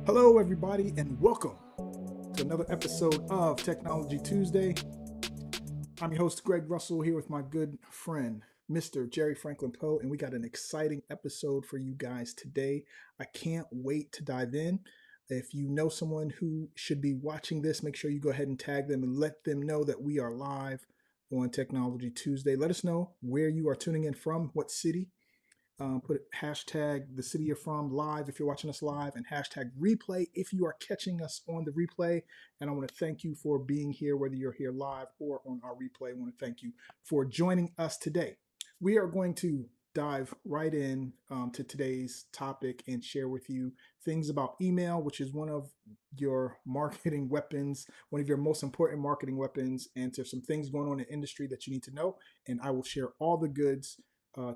Hello, everybody, and welcome to another episode of Technology Tuesday. I'm your host, Greg Russell, here with my good friend, Mr. Jerry Franklin Poe, and we got an exciting episode for you guys today. I can't wait to dive in. If you know someone who should be watching this, make sure you go ahead and tag them and let them know that we are live on Technology Tuesday. Let us know where you are tuning in from, what city. Put hashtag the city you're from live if you're watching us live, and hashtag replay if you are catching us on the replay. And I want to thank you for being here, whether you're here live or on our replay. I want to thank you for joining us today. We are going to dive right in to today's topic and share with you things about email, which is one of your marketing weapons, one of your most important marketing weapons, and there's some things going on in the industry that you need to know. And I will share all the goods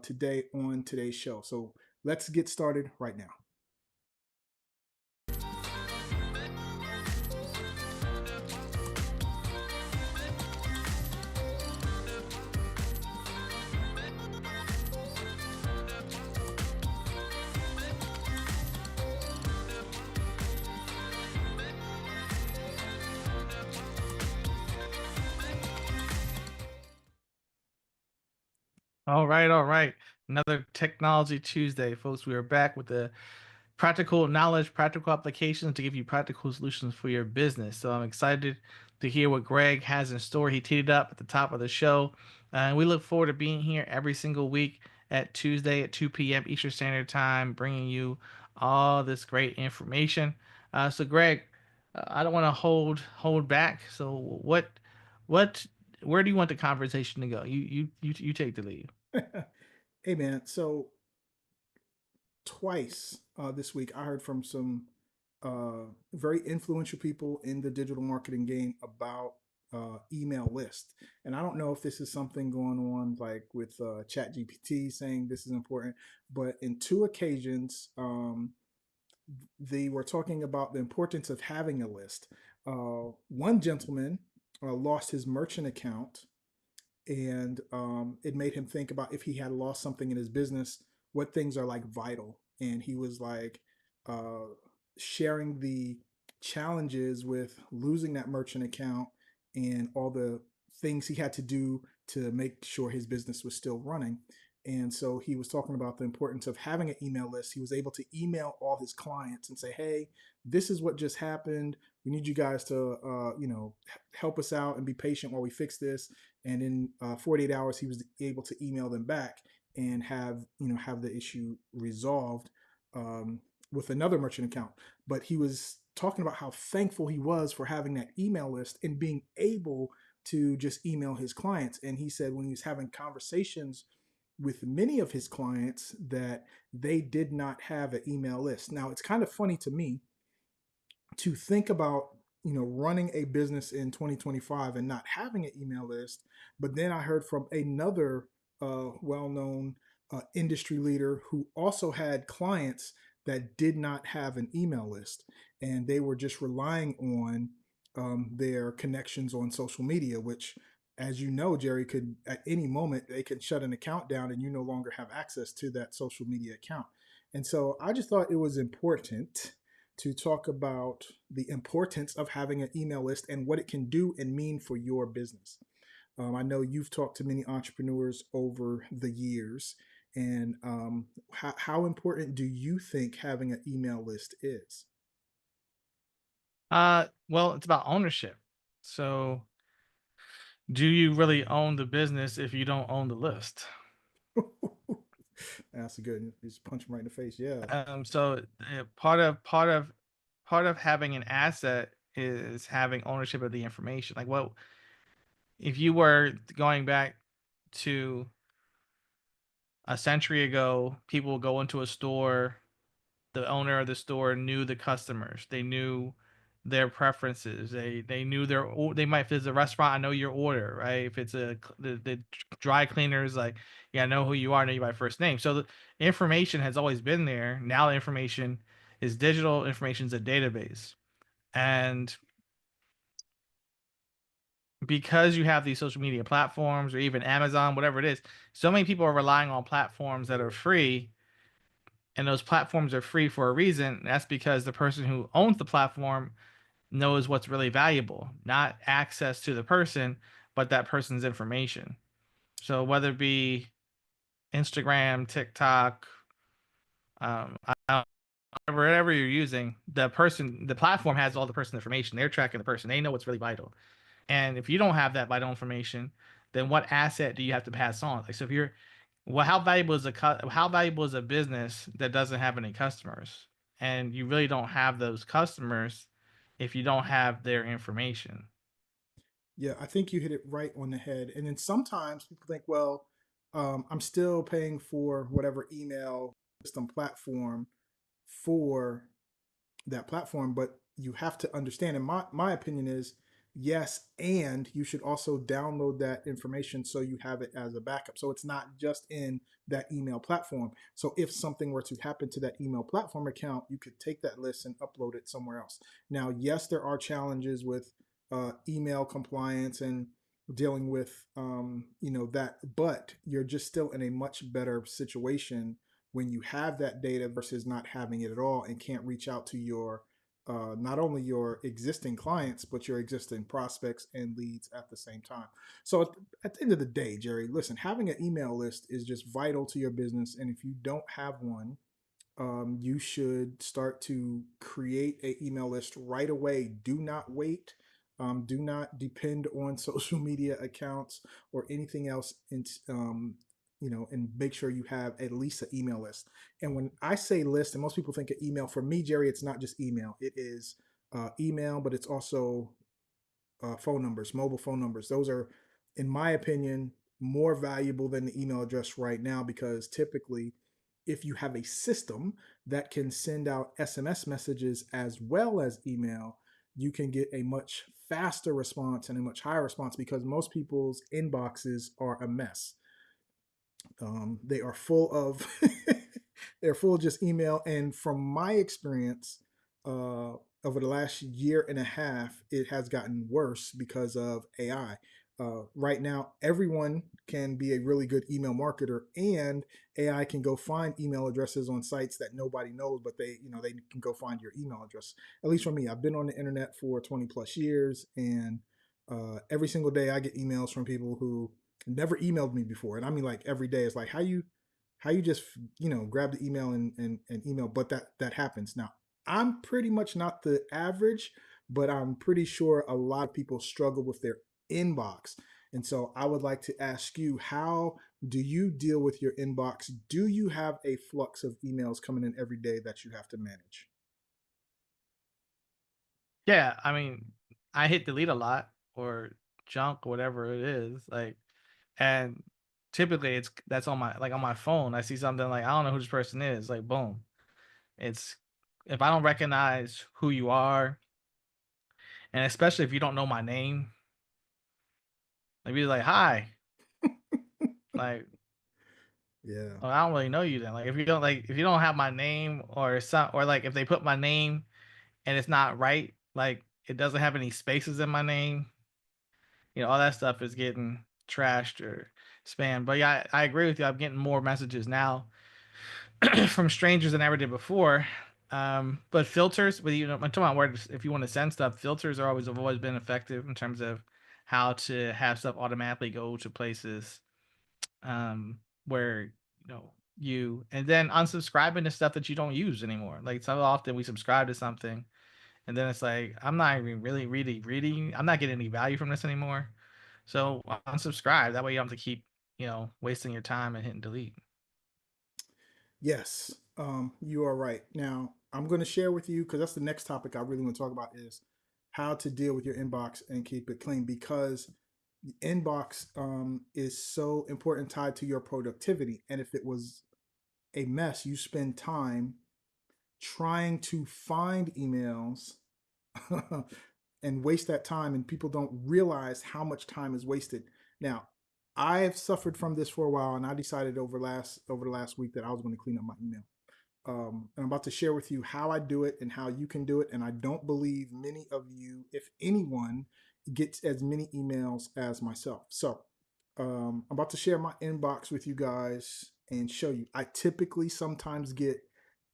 today on today's show. So let's get started right now. All right, all right. Another Technology Tuesday, folks. We are back with the practical knowledge, practical applications to give you practical solutions for your business. So I'm excited to hear what Greg has in store. He teed it up at the top of the show. And we look forward to being here every single week at Tuesday at 2 p.m. Eastern Standard Time, bringing you all this great information. So Greg, I don't want to hold back. So what, where do you want the conversation to go? You take the lead. Hey, man. So twice this week, I heard from some very influential people in the digital marketing game about email list. And I don't know if this is something going on like with ChatGPT saying this is important, but in two occasions, they were talking about the importance of having a list. One gentleman lost his merchant account, and it made him think about if he had lost something in his business, what things are like vital. And he was like uh, sharing the challenges with losing that merchant account and all the things he had to do to make sure his business was still running. And so he was talking about the importance of having an email list. He was able to email all his clients and say, "Hey, this is what just happened. We need you guys to, help us out and be patient while we fix this." And in 48 hours, he was able to email them back and have the issue resolved with another merchant account. But he was talking about how thankful he was for having that email list and being able to just email his clients. And he said when he was having conversations with many of his clients that they did not have an email list. Now, it's kind of funny to me to think about running a business in 2025 and not having an email list. But then I heard from another well-known industry leader who also had clients that did not have an email list, and they were just relying on their connections on social media, which, as you know, Jerry, could at any moment they could shut an account down and you no longer have access to that social media account. And so I just thought it was important to talk about the importance of having an email list and what it can do and mean for your business. I know you've talked to many entrepreneurs over the years, and how important do you think having an email list is? Well, it's about ownership. So, do you really own the business if you don't own the list? That's good. You just punch him right in the face. Yeah. Part of having an asset is having ownership of the information. Like, what if you were going back to a century ago? People would go into a store. The owner of the store knew the customers. They knew their preferences. They knew they might, if it's a restaurant, I know your order, right? If it's the dry cleaners, like, yeah, I know who you are, I know you by first name. So the information has always been there. Now the information is digital. Information is a database, and because you have these social media platforms or even Amazon, whatever it is, so many people are relying on platforms that are free and those platforms are free for a reason. That's because the person who owns the platform knows what's really valuable, not access to the person, but that person's information. So whether it be Instagram, TikTok, I whatever you're using, the platform has all the person's information. They're tracking the person. They know what's really vital. And if you don't have that vital information, then what asset do you have to pass on? Like, so if you're, well, how valuable is a business that doesn't have any customers? And you really don't have those customers if you don't have their information. Yeah, I think you hit it right on the head. And then sometimes people think, well, I'm still paying for whatever email system platform for that platform, but you have to understand, and my opinion is yes, and you should also download that information so you have it as a backup. So it's not just in that email platform. So if something were to happen to that email platform account, you could take that list and upload it somewhere else. Now, yes, there are challenges with email compliance and dealing with that, but you're just still in a much better situation when you have that data versus not having it at all and can't reach out to your not only your existing clients but your existing prospects and leads at the same time. So at the end of the day, Jerry, listen, having an email list is just vital to your business, and if you don't have one, you should start to create an email list right away. Do not wait. Do not depend on social media accounts or anything else. And make sure you have at least an email list. And when I say list, and most people think of email, for me, Jerry, it's not just email. It is email, but it's also phone numbers, mobile phone numbers. Those are, in my opinion, more valuable than the email address right now, because typically, if you have a system that can send out SMS messages as well as email, you can get a much faster response and a much higher response, because most people's inboxes are a mess. They are full of they're full of just email. And from my experience, over the last year and a half, it has gotten worse because of AI. Right now, everyone can be a really good email marketer, and AI can go find email addresses on sites that nobody knows, but they can go find your email address. At least for me, I've been on the internet for 20 plus years, and every single day I get emails from people who never emailed me before, and I mean like every day. It's like how you just grab the email and email, but that happens. Now, I'm pretty much not the average, but I'm pretty sure a lot of people struggle with their inbox. And so I would like to ask you, how do you deal with your inbox? Do you have a flux of emails coming in every day that you have to manage? Yeah, I mean, I hit delete a lot or junk, whatever it is, like, and typically that's on my phone. I see something like I don't know who this person is, like boom. It's if I don't recognize who you are, and especially if you don't know my name, maybe like hi, like Yeah. oh, I don't really know you then. Like if you don't have my name or some or like if they put my name and it's not right, like it doesn't have any spaces in my name, all that stuff is getting trashed or spam. But yeah, I agree with you. I'm getting more messages now from strangers than I ever did before. But filters, but I'm talking about where if you want to send stuff, filters are always have always been effective in terms of how to have stuff automatically go to places where you and then unsubscribing to stuff that you don't use anymore. Like so often we subscribe to something and then it's like I'm not even really reading. I'm not getting any value from this anymore. So unsubscribe. That way you don't have to keep wasting your time and hitting delete. Yes, you are right. Now, I'm going to share with you, because that's the next topic I really want to talk about, is how to deal with your inbox and keep it clean, because the inbox is so important, tied to your productivity. And if it was a mess, you spend time trying to find emails and waste that time, and people don't realize how much time is wasted. Now, I have suffered from this for a while, and I decided over the last week that I was going to clean up my email. And I'm about to share with you how I do it and how you can do it. And I don't believe many of you, if anyone, gets as many emails as myself. So I'm about to share my inbox with you guys and show you. I typically sometimes get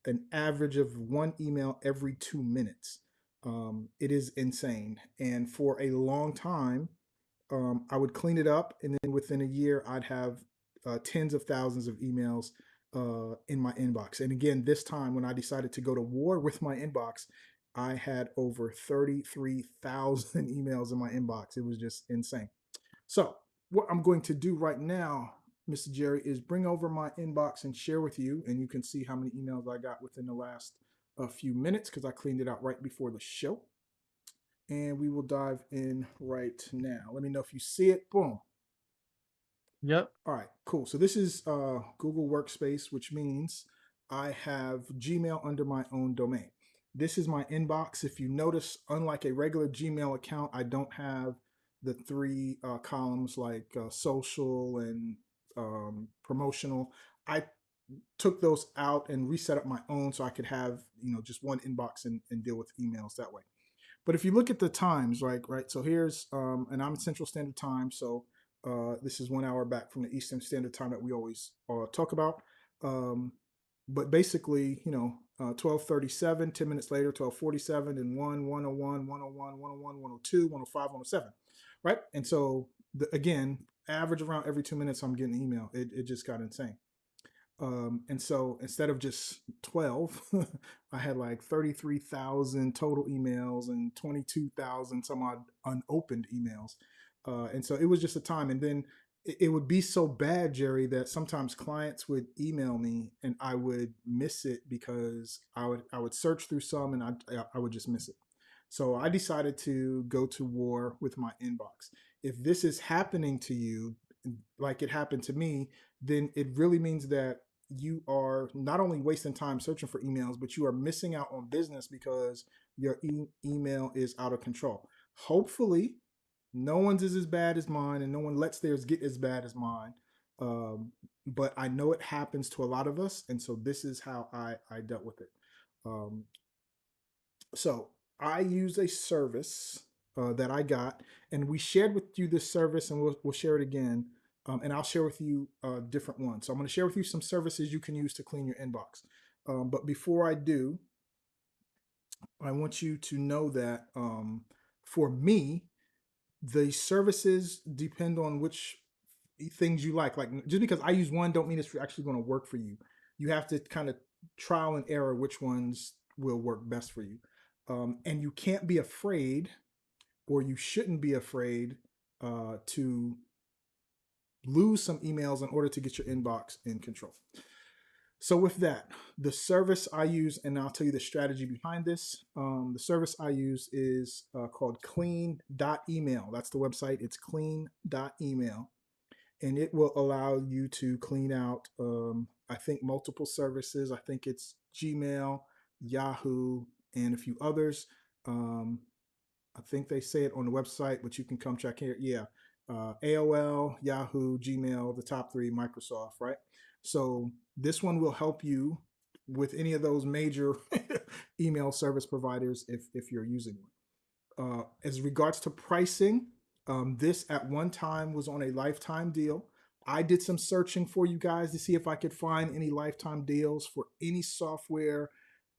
an average of one email every 2 minutes. It is insane. And for a long time, I would clean it up, and then within a year, I'd have tens of thousands of emails in my inbox. And again, this time when I decided to go to war with my inbox, I had over 33,000 emails in my inbox. It was just insane. So, what I'm going to do right now, Mr. Jerry, is bring over my inbox and share with you, and you can see how many emails I got within the last few minutes because I cleaned it out right before the show. And we will dive in right now. Let me know if you see it. Boom. Yep. All right, cool. So this is Google Workspace, which means I have Gmail under my own domain. This is my inbox. If you notice, unlike a regular Gmail account, I don't have the three columns like social and promotional. I took those out and reset up my own so I could have just one inbox and deal with emails that way. But if you look at the times, right. So here's and I'm Central Standard Time, so this is 1 hour back from the Eastern Standard Time that we always talk about. But basically, 12:37, 10 minutes later, 12:47, and 1:101, 1:01, 1:01, 1:02, 1:05, 1:07, right? And so again, average around every 2 minutes, I'm getting an email. It just got insane. And so instead of just 12, I had like 33,000 total emails and 22,000 some odd unopened emails. And so it was just a time. And then it would be so bad, Jerry, that sometimes clients would email me and I would miss it because I would search through some and I would just miss it. So I decided to go to war with my inbox. If this is happening to you, like it happened to me, then it really means that you are not only wasting time searching for emails, but you are missing out on business because your email is out of control. Hopefully, no one's is as bad as mine, and no one lets theirs get as bad as mine. But I know it happens to a lot of us, and so this is how I dealt with it. Um, so I use a service that I got, and we shared with you this service, and we'll share it again. And I'll share with you different ones. So I'm going to share with you some services you can use to clean your inbox. But before I do, I want you to know that for me, the services depend on which things you like. Like just because I use one, don't mean it's actually going to work for you. You have to kind of trial and error which ones will work best for you. And you can't be afraid, or you shouldn't be afraid to lose some emails in order to get your inbox in control. So with that, the service I use, and I'll tell you the strategy behind this. The service I use is called clean.email. That's the website. It's clean.email. And it will allow you to clean out, I think, multiple services. I think it's Gmail, Yahoo, and a few others. I think they say it on the website, but you can come check here. Yeah, AOL, Yahoo, Gmail, the top three, Microsoft, right? So this one will help you with any of those major email service providers if you're using one. As regards to pricing, this at one time was on a lifetime deal. I did some searching for you guys to see if I could find any lifetime deals for any software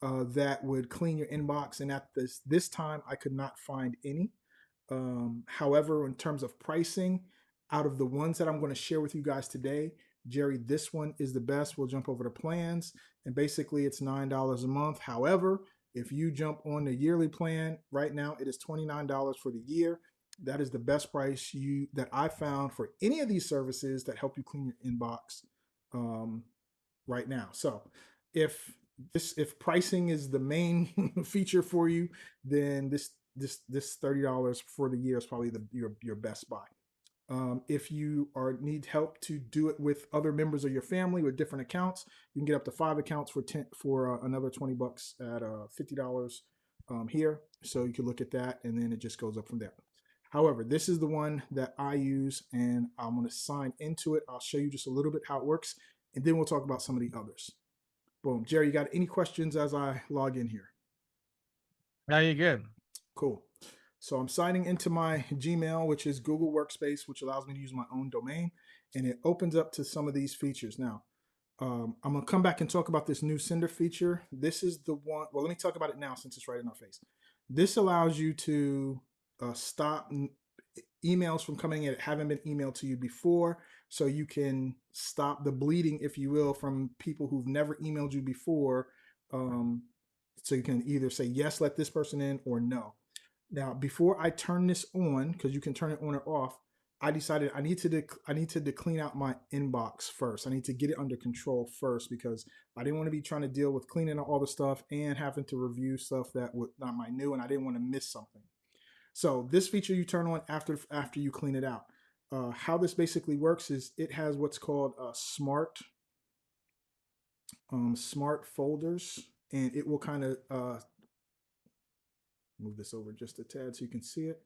that would clean your inbox. And at this time, I could not find any. However, in terms of pricing, out of the ones that I'm going to share with you guys today, Jerry, this one is the best. We'll jump over to plans, and basically it's $9 a month. However, if you jump on the yearly plan right now, it is $29 for the year. That is the best price that I found for any of these services that help you clean your inbox right now. So if pricing is the main feature for you, then this $30 for the year is probably your best buy. If you need help to do it with other members of your family with different accounts, you can get up to 5 accounts for another $20 at $50 here. So you can look at that, and then it just goes up from there. However, this is the one that I use, and I'm going to sign into it. I'll show you just a little bit how it works, and then we'll talk about some of the others. Boom. Jerry, you got any questions as I log in here? Now you're good. Cool. So I'm signing into my Gmail, which is Google Workspace, which allows me to use my own domain, and it opens up to some of these features. Now, I'm gonna come back and talk about this new sender feature. This is the one. Well, let me talk about it now since it's right in our face. This allows you to stop emails from coming in that haven't been emailed to you before, so you can stop the bleeding, if you will, from people who've never emailed you before. Um, so you can either say yes, let this person in, or no. Now, before I turn this on, because you can turn it on or off, I decided I need to clean out my inbox first. I need to get it under control first because I didn't want to be trying to deal with cleaning out all the stuff and having to review stuff that was not my new, and I didn't want to miss something. So this feature you turn on after you clean it out. How this basically works is it has what's called smart folders, and it will kind of move this over just a tad so you can see it.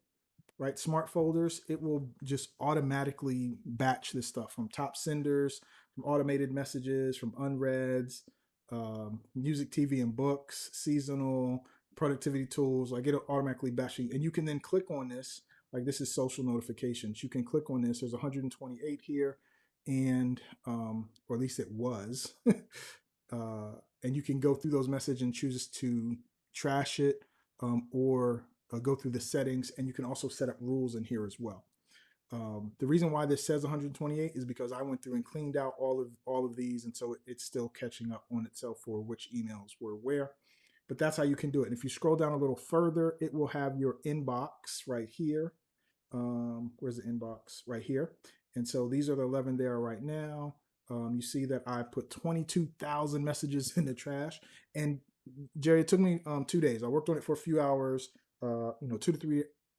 Right, smart folders, it will just automatically batch this stuff from top senders, from automated messages, from unreads, music, TV, and books, seasonal, productivity tools. Like it'll automatically batch you. And you can then click on this. Like this is social notifications. You can click on this. There's 128 here, and or at least it was. And you can go through those messages and choose to trash it or go through the settings, and you can also set up rules in here as well. The reason why this says 128 is because I went through and cleaned out all of these, and so it's still catching up on itself for which emails were where. But that's how you can do it. And if you scroll down a little further, it will have your inbox right here. Where's the inbox? Right here. And so these are the 11 there right now. You see that I put 22,000 messages in the trash. And Jerry, it took me 2 days. I worked on it for a few hours. 2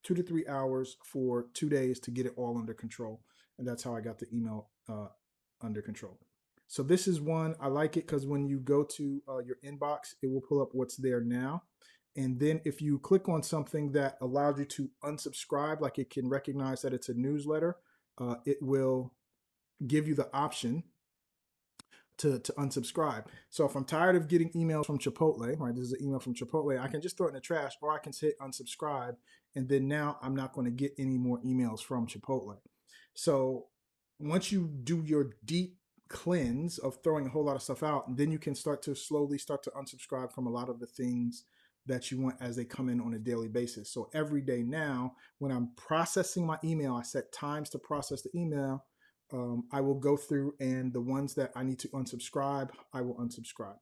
to 3 hours for 2 days to get it all under control, and that's how I got the email under control. So this is one I like it because when you go to your inbox, it will pull up what's there now. And then if you click on something that allows you to unsubscribe, like it can recognize that it's a newsletter, it will give you the option to unsubscribe. So if I'm tired of getting emails from Chipotle, right, this is an email from Chipotle, I can just throw it in the trash, or I can hit unsubscribe, and then now I'm not going to get any more emails from Chipotle. So once you do your deep cleanse of throwing a whole lot of stuff out, then you can start to slowly start to unsubscribe from a lot of the things that you want as they come in on a daily basis. So every day now, when I'm processing my email, I set times to process the email. I will go through, and the ones that I need to unsubscribe, I will unsubscribe.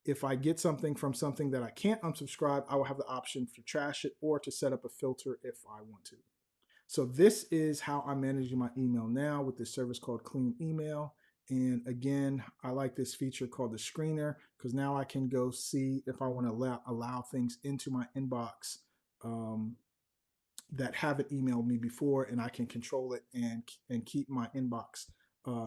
If I get something from something that I can't unsubscribe, I will have the option to trash it or to set up a filter if I want to. So this is how I'm managing my email now with this service called Clean Email. And again, I like this feature called the screener because now I can go see if I want to allow things into my inbox that haven't emailed me before, and I can control it and keep my inbox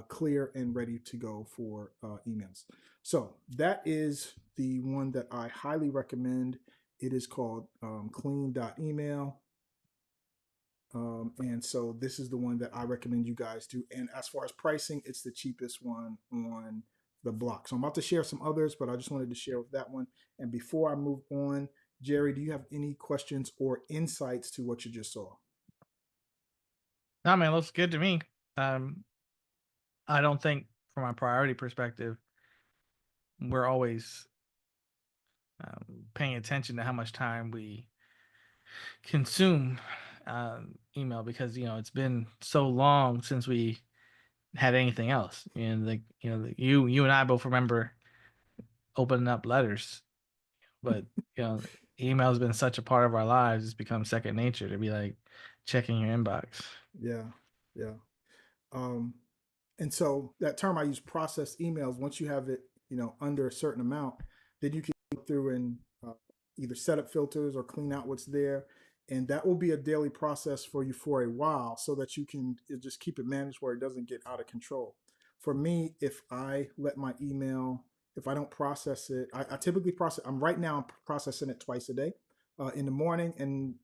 clear and ready to go for emails. So that is the one that I highly recommend. It is called clean.email. And so this is the one that I recommend you guys do. And as far as pricing, it's the cheapest one on the block. So I'm about to share some others, but I just wanted to share with that one. And before I move on, Jerry, do you have any questions or insights to what you just saw? No, man, looks good to me. Um, I don't think, from a priority perspective, we're always paying attention to how much time we consume email because it's been so long since we had anything else. And like you and I both remember opening up letters, but email has been such a part of our lives; it's become second nature to be like checking your inbox. Yeah, yeah. Um, and so that term I use, process emails, once you have it, under a certain amount, then you can go through and either set up filters or clean out what's there. And that will be a daily process for you for a while so that you can just keep it managed where it doesn't get out of control. For me, if I let my email, if I don't process it, I typically process, right now I'm processing it twice a day, in the morning and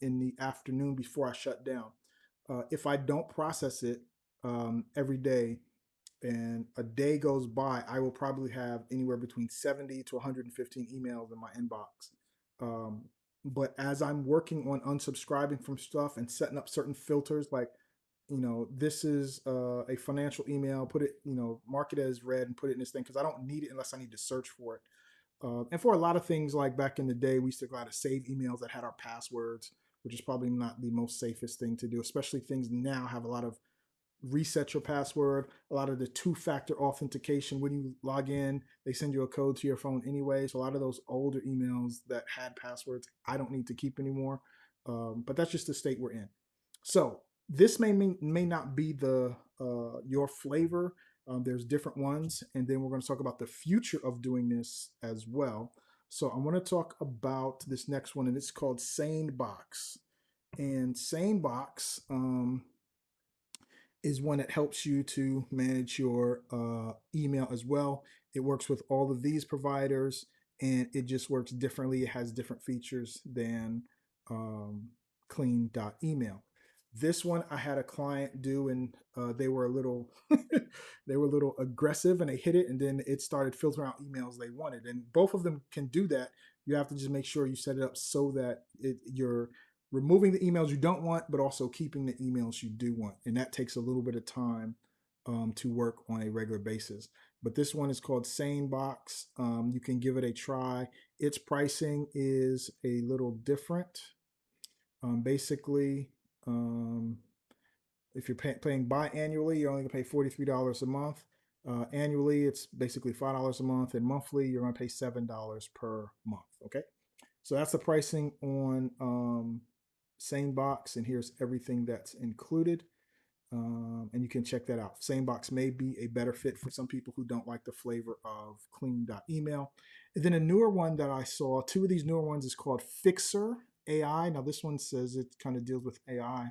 in the afternoon before I shut down. If I don't process it every day, and a day goes by, I will probably have anywhere between 70 to 115 emails in my inbox. But as I'm working on unsubscribing from stuff and setting up certain filters, like this is a financial email. Put it, mark it as read and put it in this thing because I don't need it unless I need to search for it. And for a lot of things, like back in the day, we used to go out to save emails that had our passwords, which is probably not the most safest thing to do, especially things now have a lot of reset your password, a lot of the two-factor authentication. When you log in, they send you a code to your phone anyway. So a lot of those older emails that had passwords, I don't need to keep anymore. But that's just the state we're in. So this may not be the your flavor. There's different ones, and then we're going to talk about the future of doing this as well. So I want to talk about this next one, and it's called SaneBox. And SaneBox is one that helps you to manage your email as well. It works with all of these providers, and it just works differently. It has different features than Clean.email. This one I had a client do, and they were a little they were a little aggressive, and they hit it, and then it started filtering out emails they wanted. And both of them can do that. You have to just make sure you set it up so that you're removing the emails you don't want, but also keeping the emails you do want. And that takes a little bit of time to work on a regular basis. But this one is called SaneBox. You can give it a try. Its pricing is a little different. Basically, if you're paying biannually, you're only going to pay $43 a month. Annually, it's basically $5 a month, and monthly, you're going to pay $7 per month. Okay, so that's the pricing on SaneBox, and here's everything that's included. And you can check that out. SaneBox may be a better fit for some people who don't like the flavor of Clean.email. And then a newer one that I saw, two of these newer ones is called Fixer AI. Now this one says it kind of deals with AI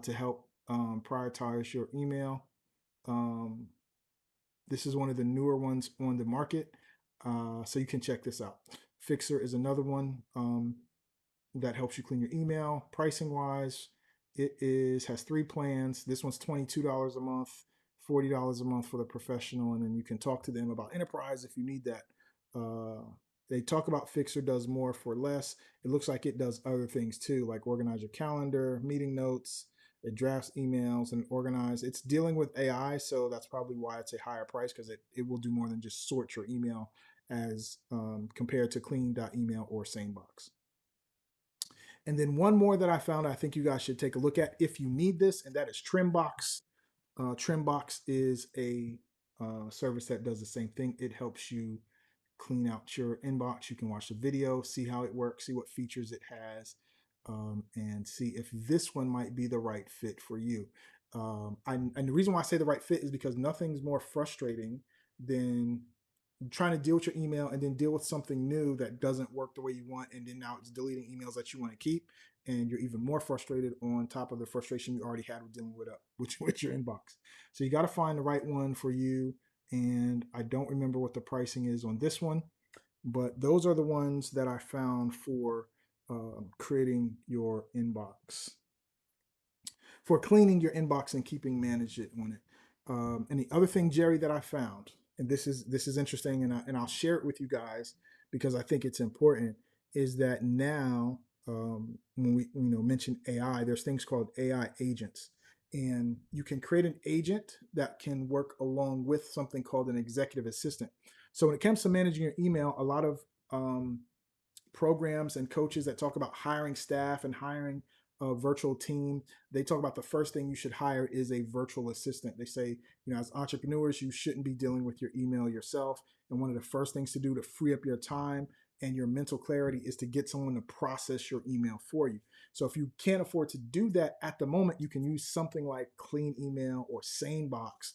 to help prioritize your email. This is one of the newer ones on the market. So you can check this out. Fixer is another one that helps you clean your email. Pricing wise, it has 3 plans. This one's $22 a month, $40 a month for the professional, and then you can talk to them about enterprise if you need that. They talk about Fixer does more for less. It looks like it does other things too, like organize your calendar, meeting notes, it drafts emails and organize. It's dealing with AI, so that's probably why it's a higher price, because it will do more than just sort your email as compared to Clean.email or SaneBox. And then one more that I found I think you guys should take a look at if you need this, and that is Trimbox. Trimbox is a service that does the same thing. It helps you clean out your inbox. You can watch the video, see how it works, see what features it has, and see if this one might be the right fit for you. And the reason why I say the right fit is because nothing's more frustrating than trying to deal with your email and then deal with something new that doesn't work the way you want, and then now it's deleting emails that you want to keep, and you're even more frustrated on top of the frustration you already had with dealing with your inbox. So you got to find the right one for you, and I don't remember what the pricing is on this one, but those are the ones that I found for creating your inbox, for cleaning your inbox and keeping managed it on it. And the other thing, Jerry, that I found, and this is interesting, and I'll share it with you guys because I think it's important, is that now when we mention AI, there's things called AI agents, and you can create an agent that can work along with something called an executive assistant. So when it comes to managing your email, a lot of programs and coaches that talk about hiring staff and hiring a virtual team, they talk about the first thing you should hire is a virtual assistant. They say, as entrepreneurs, you shouldn't be dealing with your email yourself. And one of the first things to do to free up your time and your mental clarity is to get someone to process your email for you. So if you can't afford to do that at the moment, you can use something like Clean Email or SaneBox,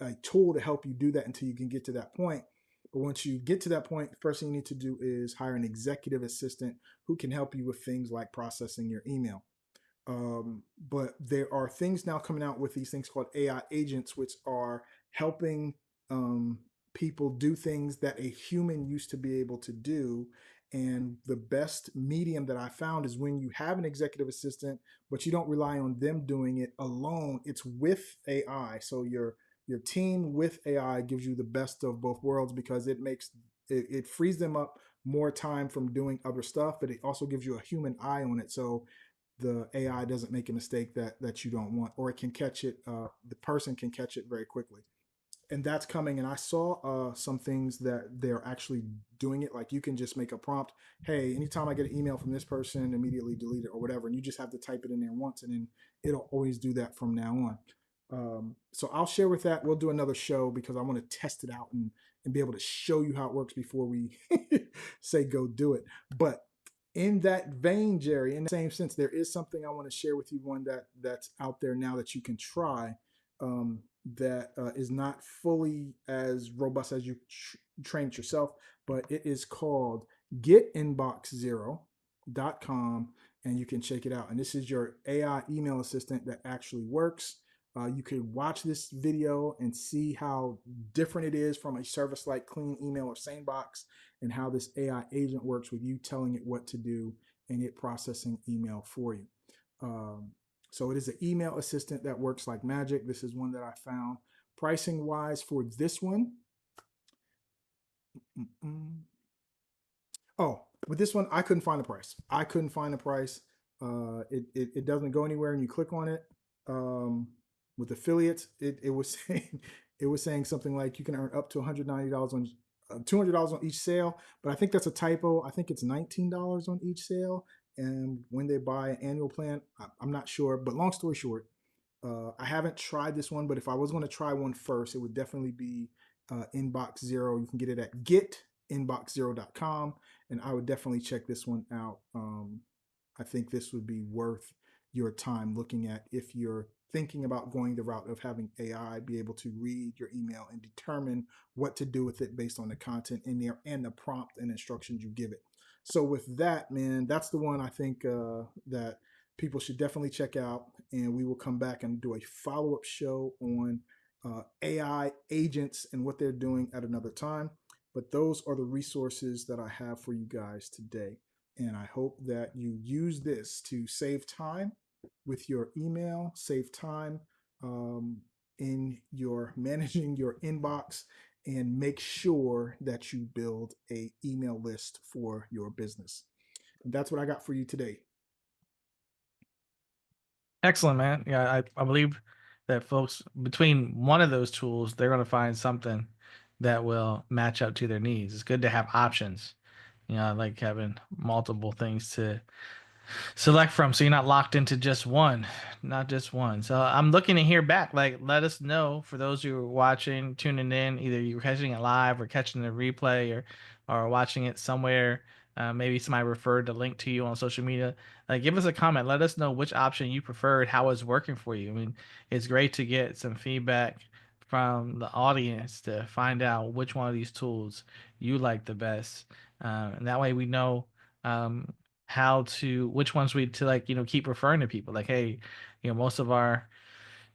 a tool to help you do that until you can get to that point. But once you get to that point, the first thing you need to do is hire an executive assistant who can help you with things like processing your email. But there are things now coming out with these things called AI agents, which are helping people do things that a human used to be able to do. And the best medium that I found is when you have an executive assistant, but you don't rely on them doing it alone. It's with AI. So your team with AI gives you the best of both worlds, because it frees them up more time from doing other stuff, but it also gives you a human eye on it. So the AI doesn't make a mistake that you don't want, or it can catch it. The person can catch it very quickly, and that's coming. And I saw some things that they're actually doing it. Like you can just make a prompt, hey, anytime I get an email from this person, immediately delete it or whatever, and you just have to type it in there once, and then it'll always do that from now on. So I'll share with that. We'll do another show because I want to test it out and be able to show you how it works before we say go do it. But in that vein, Jerry, in the same sense, there is something I want to share with you. One that's out there now that you can try. That is not fully as robust as you train it yourself, but it is called getinbox0.com, and you can check it out. And this is your AI email assistant that actually works. You could watch this video and see how different it is from a service like Clean Email or SaneBox, and how this AI agent works with you telling it what to do and it processing email for you. So it is an email assistant that works like magic. This is one that I found. Pricing wise for this one. Oh, with this one, I couldn't find the price. I couldn't find the price. It doesn't go anywhere, and you click on it. With affiliates, it was saying something like you can earn up to $190 on $200 on each sale, but I think that's a typo. I think it's $19 on each sale, and when they buy an annual plan, I'm not sure. But long story short, I haven't tried this one, but if I was going to try one first, it would definitely be Inbox Zero. You can get it at getinbox0.com, and I would definitely check this one out. I think this would be worth your time looking at if you're thinking about going the route of having AI be able to read your email and determine what to do with it based on the content in there and the prompt and instructions you give it. So with that, man, that's the one I think that people should definitely check out. And we will come back and do a follow-up show on AI agents and what they're doing at another time. But those are the resources that I have for you guys today. And I hope that you use this to save time with your email, save time in your managing your inbox, and make sure that you build a email list for your business. And that's what I got for you today. Excellent, man. Yeah, I believe that folks between one of those tools, they're going to find something that will match up to their needs. It's good to have options. I like having multiple things to select from, so you're not locked into just one, not just one. So I'm looking to hear back. Like, let us know, for those who are watching, tuning in, either you're catching it live or catching the replay, or watching it somewhere. Maybe somebody referred the link to you on social media. Give us a comment. Let us know which option you preferred, how it's working for you. I mean, it's great to get some feedback from the audience to find out which one of these tools you like the best, and that way we know which ones we to keep referring to people. Like, hey, most of our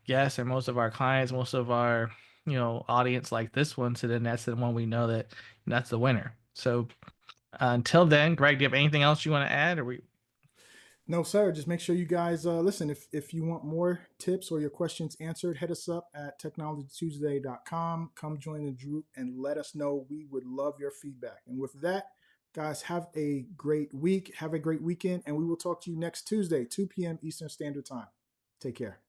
guests and most of our clients, most of our audience like this one, so then that's the one we know that's the winner. So until then, Greg, do you have anything else you want to add? Or we No, sir. Just make sure you guys listen. If you want more tips or your questions answered, hit us up at technologytuesday.com. Come join the group and let us know. We would love your feedback. And with that, guys, have a great week. Have a great weekend. And we will talk to you next Tuesday, 2 p.m. Eastern Standard Time. Take care.